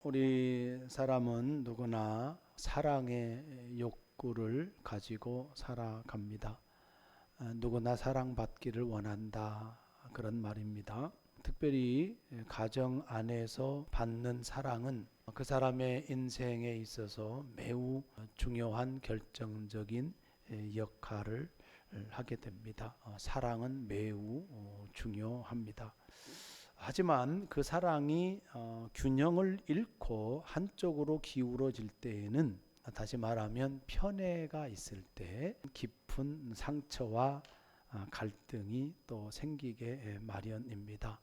우리 사람은 누구나 사랑의 욕구를 가지고 살아갑니다. 누구나 사랑받기를 원한다. 그런 말입니다. 특별히 가정 안에서 받는 사랑은 그 사람의 인생에 있어서 매우 중요한 결정적인 역할을 하게 됩니다. 사랑은 매우 중요합니다. 하지만 그 사랑이 균형을 잃고 한쪽으로 기울어질 때에는, 다시 말하면 편애가 있을 때 깊은 상처와 갈등이 또 생기게 마련입니다.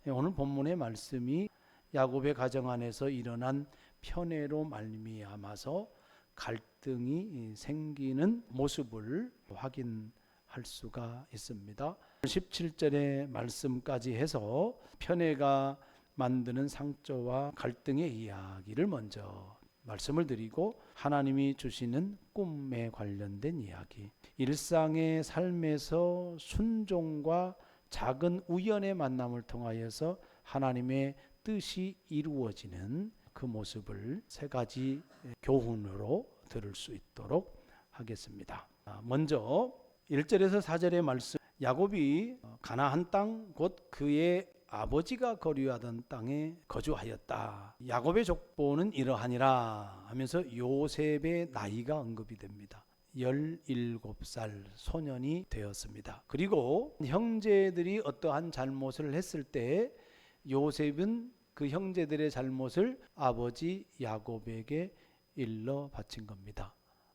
오늘 본문의 말씀이 야곱의 가정 안에서 일어난 편애로 말미암아서 갈등이 생기는 모습을 확인할 수가 있습니다. 17절의 말씀까지 해서 편애가 만드는 상처와 갈등의 이야기를 먼저 말씀을 드리고, 하나님이 주시는 꿈에 관련된 이야기, 일상의 삶에서 순종과 작은 우연의 만남을 통하여서 하나님의 뜻이 이루어지는 그 모습을 세 가지 교훈으로 들을 수 있도록 하겠습니다. 먼저 1절에서 4절의 말씀, 야곱이 가나안 땅 곧 그의 아버지가 거류하던 땅에 거주하였다. 야곱의 족보는 이러하니라 하면서 요셉의 나이가 언급이 됩니다. 17살 소년이 되었습니다. 그리고 형제들이 어떠한 잘못을 했을 때 요셉은 그 형제들의 잘못을 아버지 야곱에게 일러 바친 겁니다.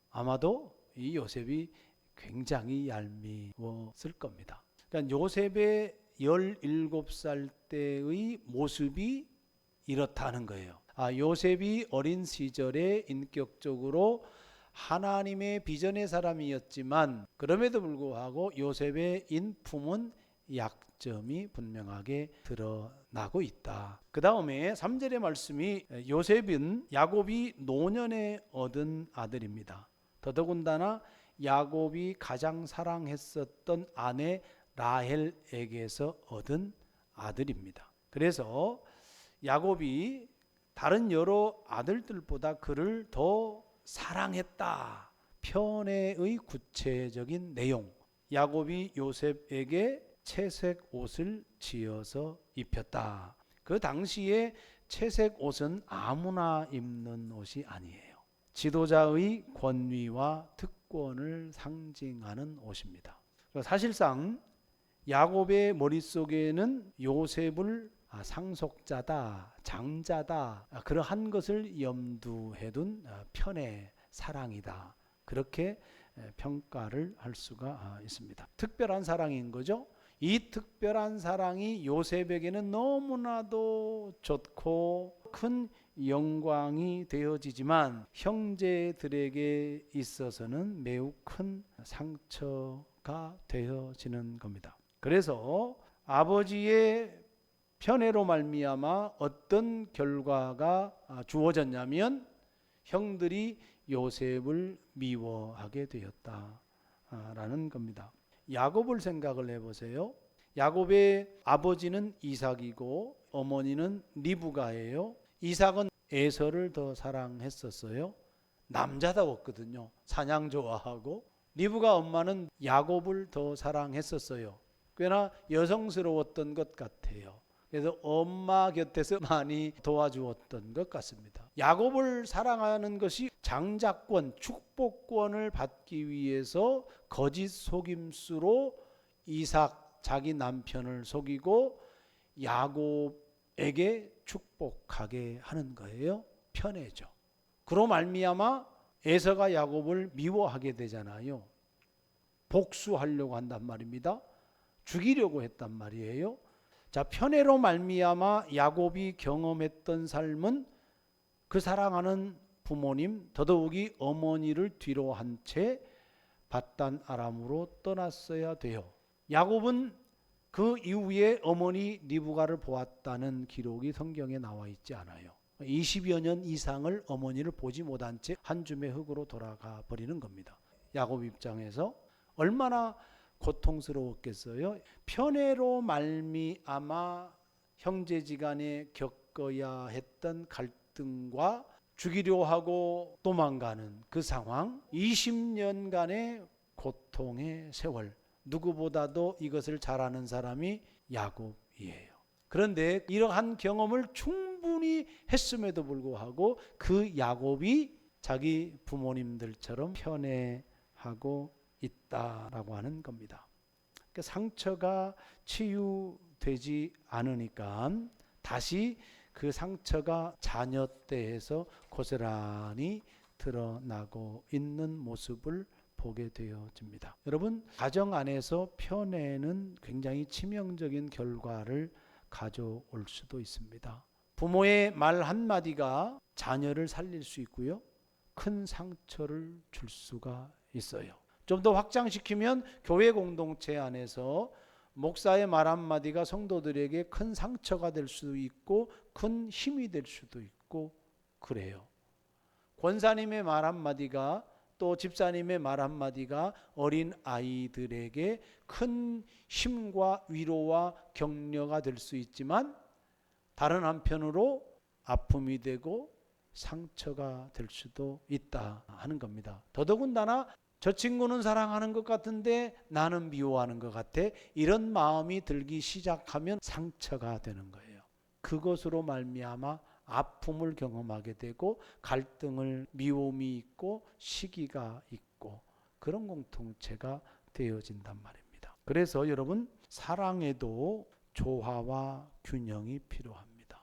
아마도 이 요셉이 굉장히 얄미웠을 겁니다. 그러니까 요셉의 17살 때의 모습이 이렇다는 거예요. 요셉이 어린 시절에 인격적으로 하나님의 비전의 사람이었지만, 그럼에도 불구하고 요셉의 인품은 약점이 분명하게 드러나고 있다. 그 다음에 3절의 말씀이 요셉은 야곱이 노년에 얻은 아들입니다. 더더군다나 야곱이 가장 사랑했었던 아내 라헬에게서 얻은 아들입니다. 그래서 야곱이 다른 여러 아들들보다 그를 더 사랑했다. 편애의 구체적인 내용, 야곱이 요셉에게 채색 옷을 지어서 입혔다. 그 당시에 채색 옷은 아무나 입는 옷이 아니에요. 지도자의 권위와 특권을 상징하는 옷입니다. 사실상 야곱의 머릿속에는 요셉을 상속자다, 장자다, 그러한 것을 염두에 둔 편의 사랑이다, 그렇게 평가를 할 수가 있습니다. 특별한 사랑인 거죠. 이 특별한 사랑이 요셉에게는 너무나도 좋고 큰 영광이 되어지지만 형제들에게 있어서는 매우 큰 상처가 되어지는 겁니다. 그래서 아버지의 편애로 말미암아 어떤 결과가 주어졌냐면, 형들이 요셉을 미워하게 되었다라는 겁니다. 야곱을 생각을 해보세요. 야곱의 아버지는 이삭이고 어머니는 리브가예요. 이삭은 에서를 더 사랑했었어요. 남자다웠거든요. 사냥 좋아하고. 리브가 엄마는 야곱을 더 사랑했었어요. 꽤나 여성스러웠던 것 같아요. 그래서 엄마 곁에서 많이 도와주었던 것 같습니다. 야곱을 사랑하는 것이 장자권, 축복권을 받기 위해서 거짓 속임수로 이삭 자기 남편을 속이고 야곱에게 축복하게 하는 거예요. 편애죠. 그로 말미암아 에서가 야곱을 미워하게 되잖아요. 복수하려고 한단 말입니다. 죽이려고 했단 말이에요. 자, 편애로 말미암아 야곱이 경험했던 삶은 그 사랑하는 부모님, 더더욱이 어머니를 뒤로 한 채 밧단 아람으로 떠났어야 돼요. 야곱은 그 이후에 어머니 리브가를 보았다는 기록이 성경에 나와 있지 않아요. 20여 년 이상을 어머니를 보지 못한 채 한 줌의 흙으로 돌아가 버리는 겁니다. 야곱 입장에서 얼마나 고통스러웠겠어요. 편애로 말미암아 형제지간에 겪 겪어야 했던 갈등과 죽이려 하고 도망가는 그 상황, 20년간의 고통의 세월, 누구보다도 이것을 잘 아는 사람이 야곱이에요. 그런데 이러한 경험을 충분히 했음에도 불구하고 그 야곱이 자기 부모님들처럼 편애하고 있다라고 하는 겁니다. 그러니까 상처가 치유되지 않으니까 다시 그 상처가 자녀 때에서 고스란히 드러나고 있는 모습을 보게 되어집니다. 여러분, 가정 안에서 편애는 굉장히 치명적인 결과를 가져올 수도 있습니다. 부모의 말 한마디가 자녀를 살릴 수 있고요, 큰 상처를 줄 수가 있어요. 좀 더 확장시키면 교회 공동체 안에서 목사의 말 한마디가 성도들에게 큰 상처가 될 수도 있고 큰 힘이 될 수도 있고 그래요. 권사님의 말 한마디가, 또 집사님의 말 한마디가 어린 아이들에게 큰 힘과 위로와 격려가 될 수 있지만 다른 한편으로 아픔이 되고 상처가 될 수도 있다 하는 겁니다. 더더군다나 저 친구는 사랑하는 것 같은데 나는 미워하는 것 같아, 이런 마음이 들기 시작하면 상처가 되는 거예요. 그것으로 말미암아 아픔을 경험하게 되고 갈등을, 미움이 있고 시기가 있고 그런 공동체가 되어진단 말입니다. 그래서 여러분, 사랑에도 조화와 균형이 필요합니다.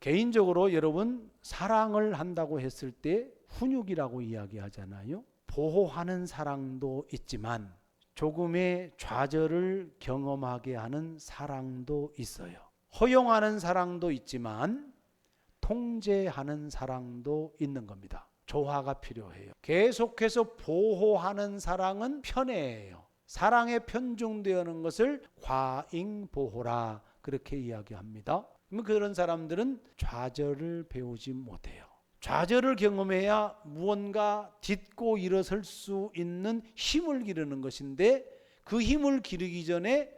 개인적으로 여러분, 사랑을 한다고 했을 때 훈육이라고 이야기하잖아요. 보호하는 사랑도 있지만 조금의 좌절을 경험하게 하는 사랑도 있어요. 허용하는 사랑도 있지만 통제하는 사랑도 있는 겁니다. 조화가 필요해요. 계속해서 보호하는 사랑은 편애예요. 사랑에 편중되는 것을 과잉보호라 그렇게 이야기합니다. 그런 사람들은 좌절을 배우지 못해요. 좌절을 경험해야 무언가 딛고 일어설 수 있는 힘을 기르는 것인데, 그 힘을 기르기 전에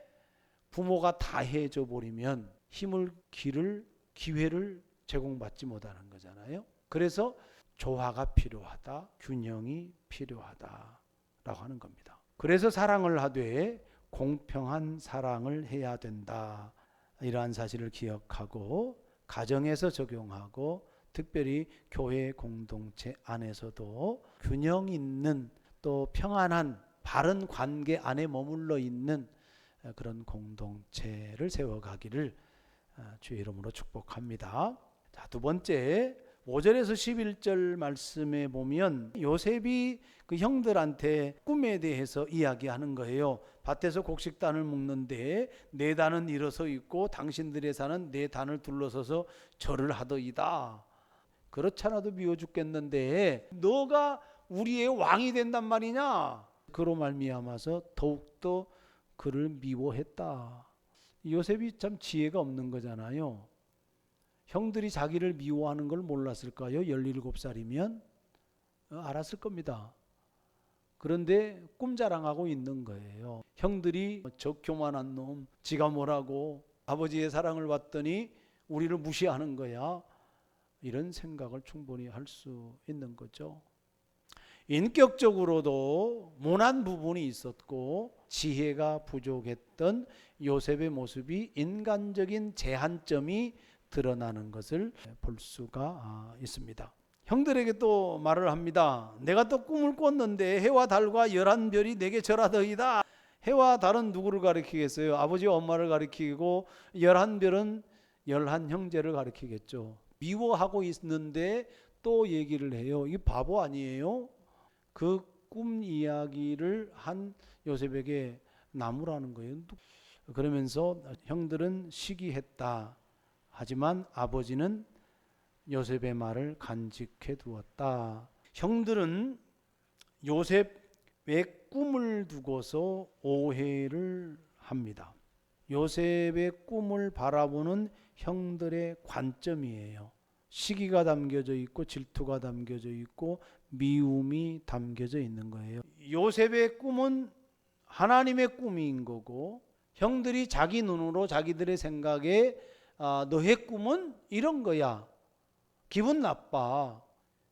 부모가 다 해줘 버리면 힘을 기를 기회를 제공받지 못하는 거잖아요. 그래서 조화가 필요하다, 균형이 필요하다라고 하는 겁니다. 그래서 사랑을 하되 공평한 사랑을 해야 된다, 이러한 사실을 기억하고 가정에서 적용하고 특별히 교회 공동체 안에서도 균형 있는, 또 평안한 바른 관계 안에 머물러 있는 그런 공동체를 세워가기를 주의 이름으로 축복합니다. 자, 두 번째, 5절에서 11절 말씀에 보면 요셉이 그 형들한테 꿈에 대해서 이야기하는 거예요. 밭에서 곡식단을 묶는데 네 단은 일어서 있고 당신들의 산은 네 단을 둘러서서 절을 하더이다. 그렇잖아도 미워 죽겠는데 너가 우리의 왕이 된단 말이냐. 그로 말미암아서 더욱더 그를 미워했다. 요셉이 참 지혜가 없는 거잖아요. 형들이 자기를 미워하는 걸 몰랐을까요? 17살이면 알았을 겁니다. 그런데 꿈자랑하고 있는 거예요. 형들이 저 교만한 놈, 지가 뭐라고 아버지의 사랑을 받더니 우리를 무시하는 거야, 이런 생각을 충분히 할 수 있는 거죠. 인격적으로도 모난 부분이 있었고 지혜가 부족했던 요셉의 모습이 인간적인 제한점이 드러나는 것을 볼 수가 있습니다. 형들에게 또 말을 합니다. 내가 또 꿈을 꿨는데 해와 달과 11별이 내게 절하더이다. 해와 달은 누구를 가리키겠어요? 아버지와 엄마를 가리키고 11별은 11형제를 가리키겠죠. 미워하고 있는데 또 얘기를 해요. 이게 바보 아니에요? 그 꿈 이야기를 한 요셉에게 나무라는 거예요. 그러면서 형들은 시기했다. 하지만 아버지는 요셉의 말을 간직해 두었다. 형들은 요셉의 꿈을 두고서 오해를 합니다. 요셉의 꿈을 바라보는 형들의 관점이에요. 시기가 담겨져 있고 질투가 담겨져 있고 미움이 담겨져 있는 거예요. 요셉의 꿈은 하나님의 꿈인 거고 형들이 자기 눈으로 자기들의 생각에 너의 꿈은 이런 거야. 기분 나빠.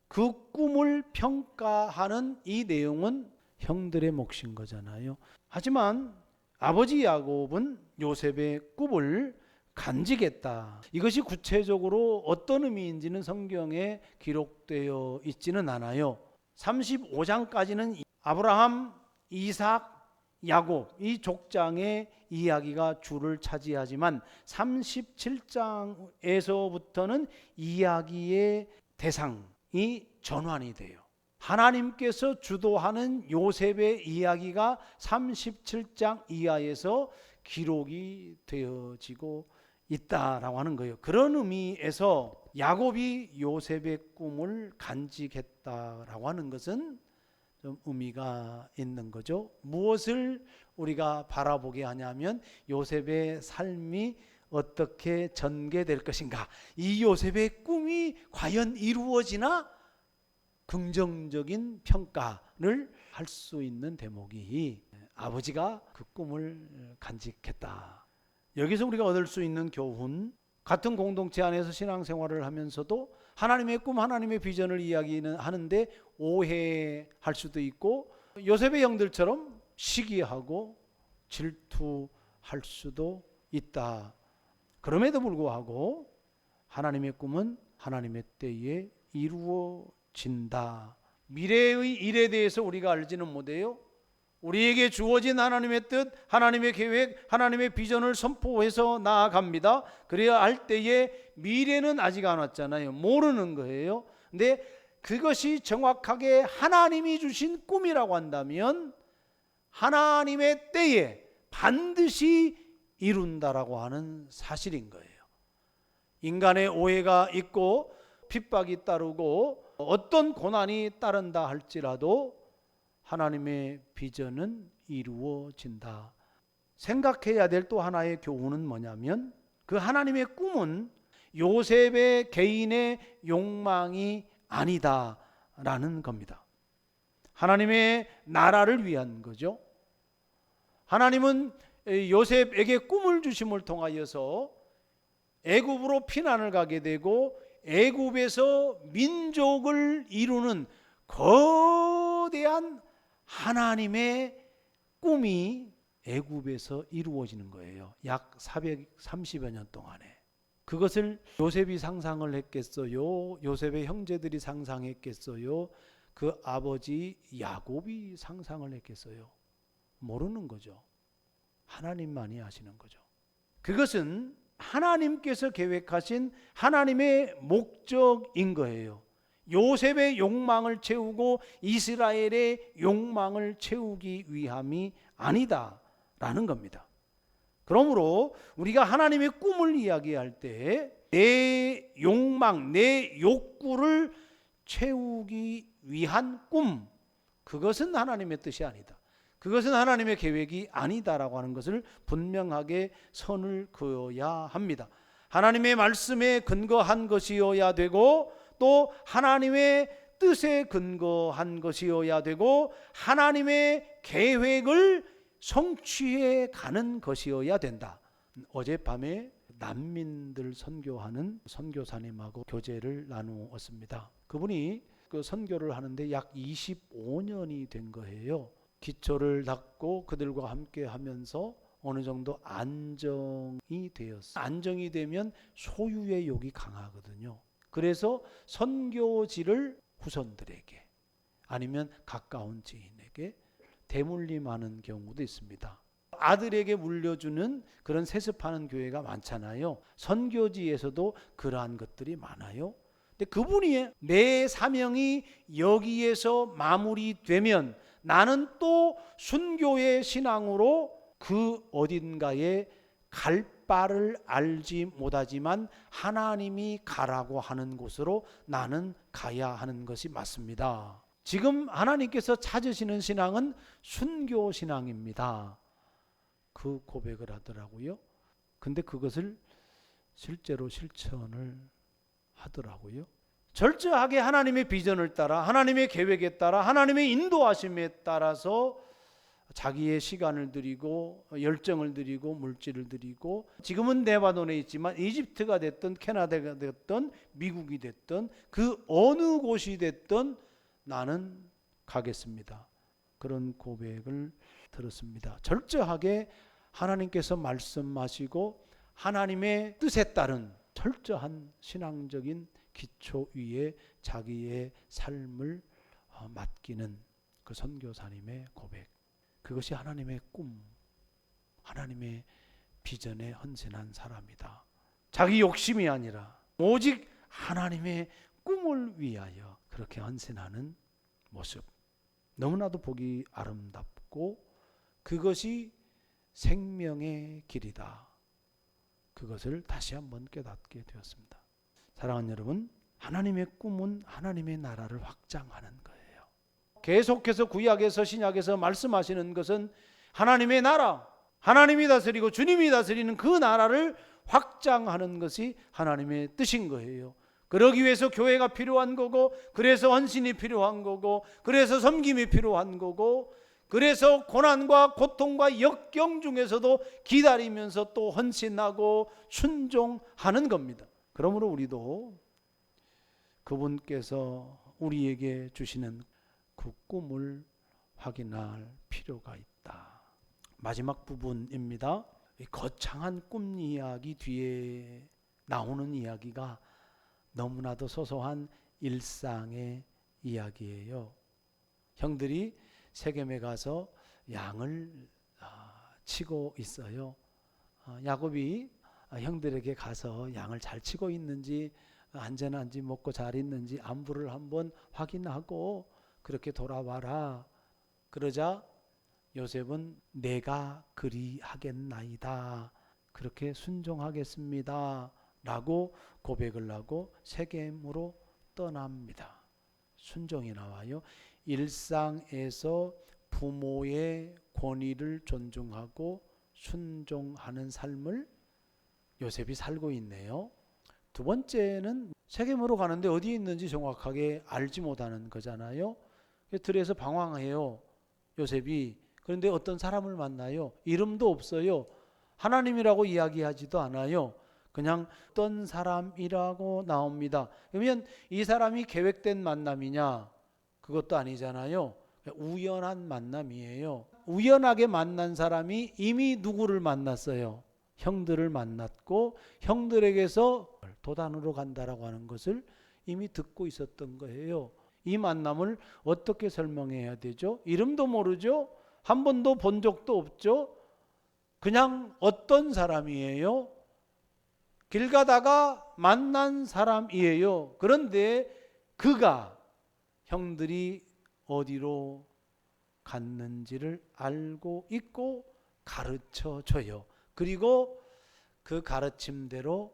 그 꿈을 평가하는 이 내용은 형들의 몫인 거잖아요. 하지만 아버지 야곱은 요셉의 꿈을 간직했다. 이것이 구체적으로 어떤 의미인지는 성경에 기록되어 있지는 않아요. 35장까지는 아브라함, 이삭, 야곱 이 족장의 이야기가 주를 차지하지만 37장에서부터는 이야기의 대상이 전환이 돼요. 하나님께서 주도하는 요셉의 이야기가 37장 이하에서 기록이 되어지고 있다라고 하는 거예요. 그런 의미에서 야곱이 요셉의 꿈을 간직했다라고 하는 것은 좀 의미가 있는 거죠. 무엇을 우리가 바라보게 하냐면 요셉의 삶이 어떻게 전개될 것인가. 이 요셉의 꿈이 과연 이루어지나 긍정적인 평가를 할 수 있는 대목이 아버지가 그 꿈을 간직했다. 여기서 우리가 얻을 수 있는 교훈, 같은 공동체 안에서 신앙생활을 하면서도 하나님의 꿈, 하나님의 비전을 이야기는 하는데 오해할 수도 있고 요셉의 형들처럼 시기하고 질투할 수도 있다. 그럼에도 불구하고 하나님의 꿈은 하나님의 때에 이루어진다. 미래의 일에 대해서 우리가 알지는 못해요. 우리에게 주어진 하나님의 뜻, 하나님의 계획, 하나님의 비전을 선포해서 나아갑니다. 그래야 할 때에 미래는 아직 안 왔잖아요. 모르는 거예요. 근데 그것이 정확하게 하나님이 주신 꿈이라고 한다면 하나님의 때에 반드시 이룬다라고 하는 사실인 거예요. 인간의 오해가 있고 핍박이 따르고 어떤 고난이 따른다 할지라도 하나님의 비전은 이루어진다. 생각해야 될 또 하나의 교훈은 뭐냐면 그 하나님의 꿈은 요셉의 개인의 욕망이 아니다라는 겁니다. 하나님의 나라를 위한 거죠. 하나님은 요셉에게 꿈을 주심을 통하여서 애굽으로 피난을 가게 되고 애굽에서 민족을 이루는 거대한 하나님의 꿈이 애굽에서 이루어지는 거예요. 약 430여 년 동안에. 그것을 요셉이 상상을 했겠어요? 요셉의 형제들이 상상했겠어요? 그 아버지 야곱이 상상을 했겠어요? 모르는 거죠. 하나님만이 아시는 거죠. 그것은 하나님께서 계획하신 하나님의 목적인 거예요. 요셉의 욕망을 채우고 이스라엘의 욕망을 채우기 위함이 아니다라는 겁니다. 그러므로 우리가 하나님의 꿈을 이야기할 때 내 욕망, 내 욕구를 채우기 위한 꿈, 그것은 하나님의 뜻이 아니다. 그것은 하나님의 계획이 아니다라고 하는 것을 분명하게 선을 그어야 합니다. 하나님의 말씀에 근거한 것이어야 되고 또 하나님의 뜻에 근거한 것이어야 되고 하나님의 계획을 성취해 가는 것이어야 된다. 어젯밤에 난민들 선교하는 선교사님하고 교제를 나누었습니다. 그분이 그 선교를 하는데 약 25년이 된 거예요. 기초를 닦고 그들과 함께 하면서 어느 정도 안정이 되었어요. 안정이 되면 소유의 욕이 강하거든요. 그래서 선교지를 후손들에게 아니면 가까운 지인에게 대물림하는 경우도 있습니다. 아들에게 물려주는 그런 세습하는 교회가 많잖아요. 선교지에서도 그러한 것들이 많아요. 근데 그분이 내 사명이 여기에서 마무리되면 나는 또 순교의 신앙으로 그 어딘가에 갈 바를 알지 못하지만 하나님이 가라고 하는 곳으로 나는 가야 하는 것이 맞습니다. 지금 하나님께서 찾으시는 신앙은 순교 신앙입니다. 그 고백을 하더라고요. 근데 그것을 실제로 실천을 하더라고요. 철저하게 하나님의 비전을 따라 하나님의 계획에 따라 하나님의 인도하심에 따라서 자기의 시간을 들이고 열정을 들이고 물질을 들이고 지금은 네바논에 있지만 이집트가 됐든 캐나다가 됐든 미국이 됐든 그 어느 곳이 됐든 나는 가겠습니다. 그런 고백을 들었습니다. 철저하게 하나님께서 말씀하시고 하나님의 뜻에 따른 철저한 신앙적인 기초 위에 자기의 삶을 맡기는 그 선교사님의 고백. 그것이 하나님의 꿈, 하나님의 비전에 헌신한 사람이다. 자기 욕심이 아니라 오직 하나님의 꿈을 위하여 그렇게 헌신하는 모습. 너무나도 보기 아름답고 그것이 생명의 길이다. 그것을 다시 한번 깨닫게 되었습니다. 사랑하는 여러분, 하나님의 꿈은 하나님의 나라를 확장하는 거예요. 계속해서 구약에서 신약에서 말씀하시는 것은 하나님의 나라, 하나님이 다스리고 주님이 다스리는 그 나라를 확장하는 것이 하나님의 뜻인 거예요. 그러기 위해서 교회가 필요한 거고, 그래서 헌신이 필요한 거고, 그래서 섬김이 필요한 거고, 그래서 고난과 고통과 역경 중에서도 기다리면서 또 헌신하고 순종하는 겁니다. 그러므로 우리도 그분께서 우리에게 주시는 그 꿈을 확인할 필요가 있다. 마지막 부분입니다. 거창한 꿈 이야기 뒤에 나오는 이야기가 너무나도 소소한 일상의 이야기예요. 형들이 세겜에 가서 양을 치고 있어요. 야곱이 형들에게 가서 양을 잘 치고 있는지 안전한지 먹고 잘 있는지 안부를 한번 확인하고 그렇게 돌아와라. 그러자 요셉은 내가 그리하겠나이다. 그렇게 순종하겠습니다. 라고 고백을 하고 세겜으로 떠납니다. 순종이 나와요. 일상에서 부모의 권위를 존중하고 순종하는 삶을 요셉이 살고 있네요. 두 번째는 세겜으로 가는데 어디에 있는지 정확하게 알지 못하는 거잖아요. 들에서 방황해요. 요셉이. 그런데 어떤 사람을 만나요. 이름도 없어요. 하나님이라고 이야기하지도 않아요. 그냥 어떤 사람이라고 나옵니다. 그러면 이 사람이 계획된 만남이냐? 그것도 아니잖아요. 우연한 만남이에요. 우연하게 만난 사람이 이미 누구를 만났어요? 형들을 만났고 형들에게서 도단으로 간다라고 하는 것을 이미 듣고 있었던 거예요. 이 만남을 어떻게 설명해야 되죠? 이름도 모르죠? 한 번도 본 적도 없죠? 그냥 어떤 사람이에요? 길 가다가 만난 사람이에요. 그런데 그가 형들이 어디로 갔는지를 알고 있고 가르쳐 줘요. 그리고 그 가르침대로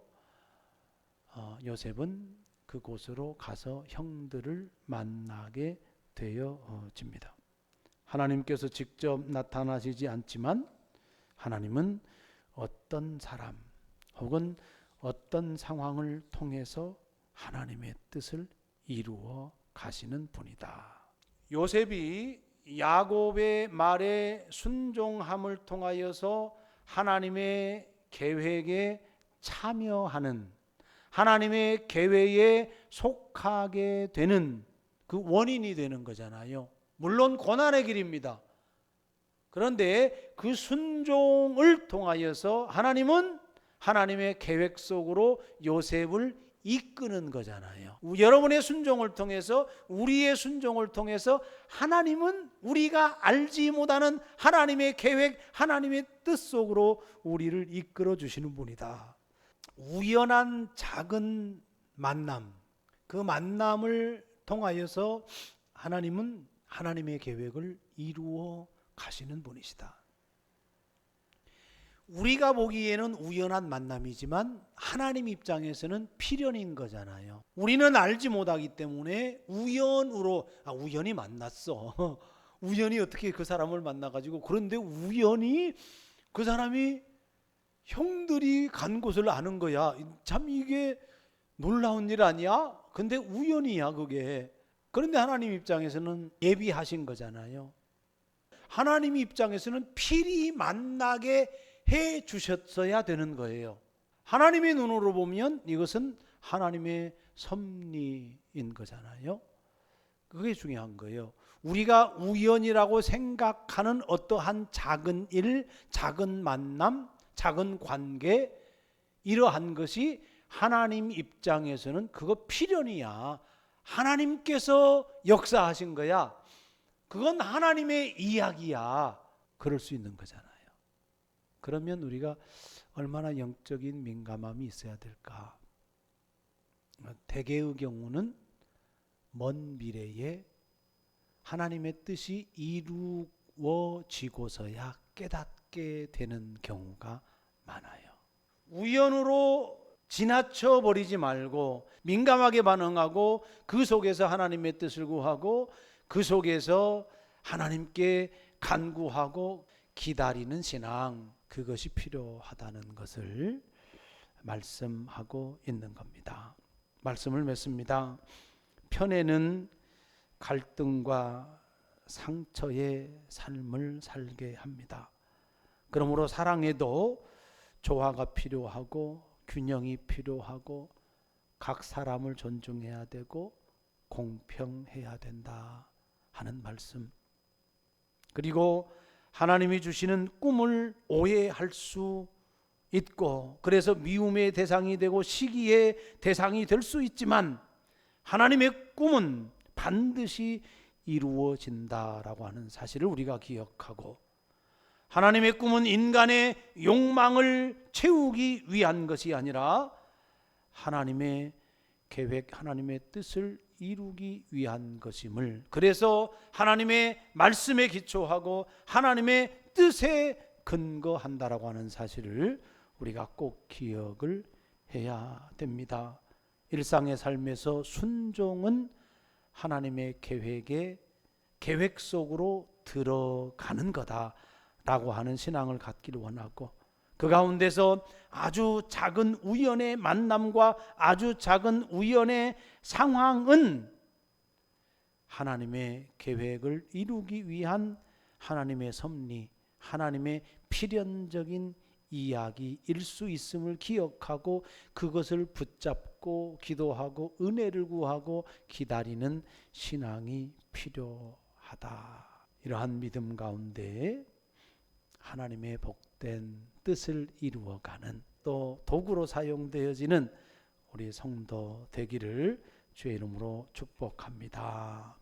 요셉은 그곳으로 가서 형들을 만나게 되어집니다. 하나님께서 직접 나타나시지 않지만 하나님은 어떤 사람 혹은 어떤 상황을 통해서 하나님의 뜻을 이루어 가시는 분이다. 요셉이 야곱의 말에 순종함을 통하여서 하나님의 계획에 참여하는, 하나님의 계획에 속하게 되는 그 원인이 되는 거잖아요. 물론 고난의 길입니다. 그런데 그 순종을 통하여서 하나님은 하나님의 계획 속으로 요셉을 이끄는 거잖아요. 여러분의 순종을 통해서, 우리의 순종을 통해서 하나님은 우리가 알지 못하는 하나님의 계획, 하나님의 뜻 속으로 우리를 이끌어 주시는 분이다. 우연한 작은 만남, 그 만남을 통하여서 하나님은 하나님의 계획을 이루어 가시는 분이시다. 우리가 보기에는 우연한 만남이지만 하나님 입장에서는 필연인 거잖아요. 우리는 알지 못하기 때문에 우연히 만났어. 우연히 어떻게 그 사람을 만나가지고, 그런데 우연히 그 사람이 형들이 간 곳을 아는 거야. 참 이게 놀라운 일 아니야? 근데 우연이야 그게. 그런데 하나님 입장에서는 예비하신 거잖아요. 하나님 입장에서는 필히 만나게 해 주셨어야 되는 거예요. 하나님의 눈으로 보면 이것은 하나님의 섭리인 거잖아요. 그게 중요한 거예요. 우리가 우연이라고 생각하는 어떠한 작은 일, 작은 만남, 작은 관계, 이러한 것이 하나님 입장에서는 그거 필연이야. 하나님께서 역사하신 거야. 그건 하나님의 이야기야. 그럴 수 있는 거잖아요. 그러면 우리가 얼마나 영적인 민감함이 있어야 될까? 대개의 경우는 먼 미래에 하나님의 뜻이 이루어지고서야 깨닫게 되는 경우가 많아요. 우연으로 지나쳐 버리지 말고 민감하게 반응하고 그 속에서 하나님의 뜻을 구하고 그 속에서 하나님께 간구하고 기다리는 신앙, 그것이 필요하다는 것을 말씀하고 있는 겁니다. 말씀을 맺습니다. 편애는 갈등과 상처의 삶을 살게 합니다. 그러므로 사랑에도 조화가 필요하고 균형이 필요하고 각 사람을 존중해야 되고 공평해야 된다 하는 말씀. 그리고 하나님이 주시는 꿈을 오해할 수 있고 그래서 미움의 대상이 되고 시기의 대상이 될 수 있지만 하나님의 꿈은 반드시 이루어진다라고 하는 사실을 우리가 기억하고 하나님의 꿈은 인간의 욕망을 채우기 위한 것이 아니라 하나님의 계획, 하나님의 뜻을 이루기 위한 것임을, 그래서 하나님의 말씀에 기초하고 하나님의 뜻에 근거한다라고 하는 사실을 우리가 꼭 기억을 해야 됩니다. 일상의 삶에서 순종은 하나님의 계획 속으로 들어가는 거다라고 하는 신앙을 갖기를 원하고 그 가운데서 아주 작은 우연의 만남과 아주 작은 우연의 상황은 하나님의 계획을 이루기 위한 하나님의 섭리, 하나님의 필연적인 이야기일 수 있음을 기억하고 그것을 붙잡고 기도하고 은혜를 구하고 기다리는 신앙이 필요하다. 이러한 믿음 가운데 하나님의 복된 뜻을 이루어가는 또 도구로 사용되어지는 우리 성도 되기를 주의 이름으로 축복합니다.